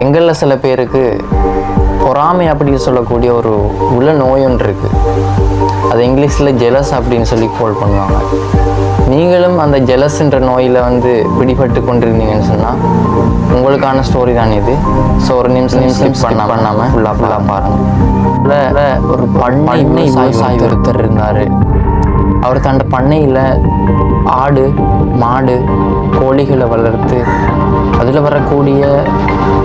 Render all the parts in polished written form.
எங்களில் சில பேருக்கு பொறாமை அப்படின்னு சொல்லக்கூடிய ஒரு உள்ள நோய் ஒன்று இருக்குது. அது இங்கிலீஷில் ஜெலஸ் அப்படின்னு சொல்லி கால் பண்ணுவாங்க. நீங்களும் அந்த ஜெலஸ்ன்ற நோயில் பிடிபட்டு கொண்டிருந்தீங்கன்னு சொன்னால் உங்களுக்கான ஸ்டோரி தான் இது. ஸோ ஒரு நிமிஷம் ஸ்லிப் பண்ணாமல் ஃபுல்லாக பாருங்கள். ஒரு பண்ணை விவசாயி ஒருத்தர் இருந்தார். அவர் தன்னோட பண்ணையில் ஆடு மாடு கோழிகளை வளர்த்து அதில் வரக்கூடிய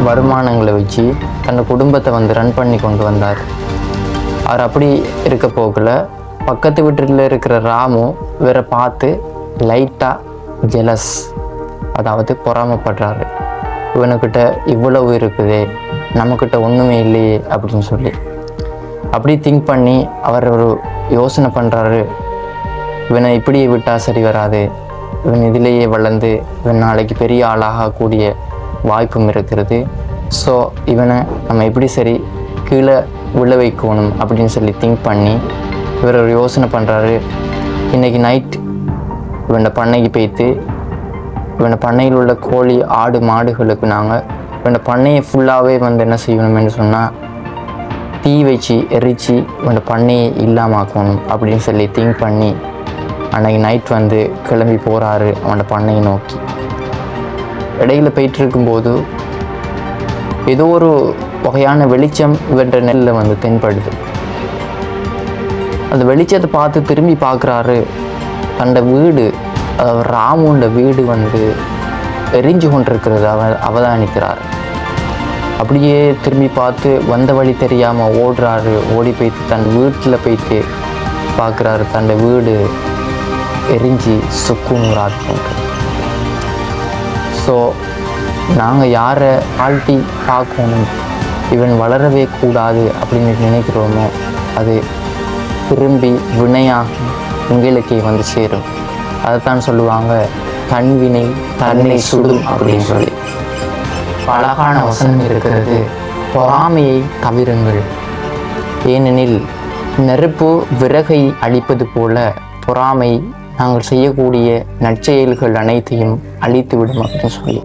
வருமானங்களை வச்சு தன்னோட குடும்பத்தை ரன் பண்ணி கொண்டு வந்தார். அவர் அப்படி இருக்க போகல பக்கத்து வீட்டில் இருக்கிற ராமு இவரை பார்த்து லைட்டாக ஜெலஸ், அதாவது பொறாமப்படுறாரு. இவனுக்கிட்ட இவ்வளவு இருக்குதே, நம்மக்கிட்ட ஒன்றுமே இல்லையே அப்படின்னு சொல்லி அப்படி திங்க் பண்ணி அவர் ஒரு யோசனை பண்ணுறாரு. இவனை இப்படியே விட்டால் சரி வராது, இவன் இதிலேயே வளர்ந்து இவன் நாளைக்கு பெரிய ஆளாகக்கூடிய வாய்ப்பும் இருக்கிறது. ஸோ இவனை நம்ம எப்படி சரி கீழே விழ வைக்கணும் அப்படின்னு சொல்லி திங்க் பண்ணி இவர் ஒரு யோசனை பண்ணுறாரு. இன்றைக்கி நைட் இவனை பண்ணைக்கு போய்த்து இவனை பண்ணையில் உள்ள கோழி ஆடு மாடுகளுக்கு நாங்கள் இவனை பண்ணையை ஃபுல்லாகவே என்ன செய்யணும்னு சொன்னால் தீ வச்சு எரித்து இவனை பண்ணையை இல்லாமாக்கணும் அப்படின்னு சொல்லி திங்க் பண்ணி அன்றைக்கி நைட் கிளம்பி போகிறாரு அவனோட பண்ணையை நோக்கி. இடையில் போயிட்டு இருக்கும்போது ஏதோ ஒரு வகையான வெளிச்சம் இவன்ற நெல்லில் தென்படுது. அந்த வெளிச்சத்தை பார்த்து திரும்பி பார்க்குறாரு. தன்னோட வீடு, அதாவது ராமுண்ட வீடு எரிஞ்சு கொண்டிருக்கிறது அவதானிக்கிறார். அப்படியே திரும்பி பார்த்து வந்த வழி தெரியாமல் ஓடுறாரு. ஓடி போய்த்து தன் வீட்டில் போய்த்து பார்க்குறாரு. தன்னோட வீடு எரிஞ்சு சுக்குநூறாக. ஸோ நாங்கள் யாரை ஆழ்த்தி பார்க்கணும், இவன் வளரவே கூடாது அப்படின்னு நினைக்கிறோமோ அது திரும்பி வினையாகி எங்களுக்கே சேரும். அதைத்தான் சொல்லுவாங்க, தன்வினை தன்னை சுடும் அப்படின்னு சொல்லி. அழகான வசனம் இருக்கிறது, பொறாமையை தவிருங்கள். ஏனெனில் நெருப்பு விறகை அழிப்பது போல பொறாமை நாங்கள் செய்யக்கூடிய நற்செயல்கள் அனைத்தையும் அழித்துவிடும் அப்படின்னு சொல்லி.